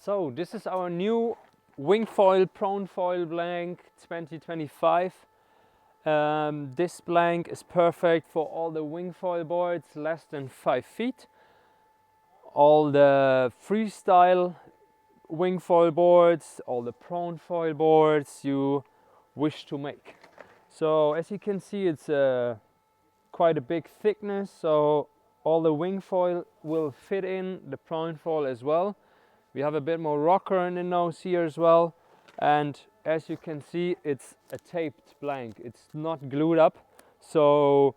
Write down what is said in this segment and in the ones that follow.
So this is our new wing foil, prone foil blank 2025. This blank is perfect for all the wing foil boards less than 5 feet. All the freestyle wing foil boards, all the prone foil boards you wish to make. So as you can see, it's quite a big thickness, so all the wing foil will fit in the prone foil as well. We have a bit more rocker in the nose here as well, and as you can see, it's a taped blank. It's not glued up, so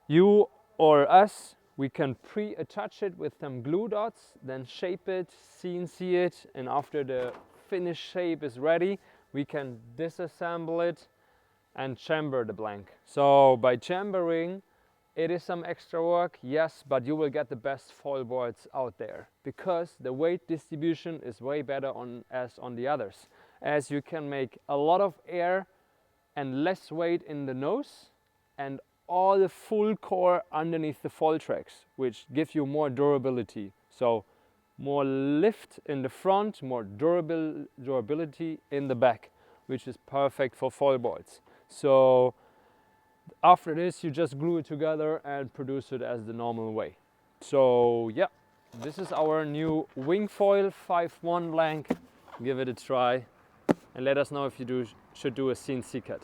you or us, we can pre-attach it with some glue dots, then shape it, CNC it, and after the finished shape is ready, we can disassemble it and chamber the blank. So by chambering, it is some extra work, yes, but you will get the best foil boards out there because the weight distribution is way better on the others, as you can make a lot of air and less weight in the nose and all the full core underneath the foil tracks, which gives you more durability. So more lift in the front, more durability in the back, which is perfect for foil boards. So after this, you just glue it together and produce it as the normal way. So yeah, this is our new wing foil 5.1 blank. Give it a try and let us know if you should do a CNC cut.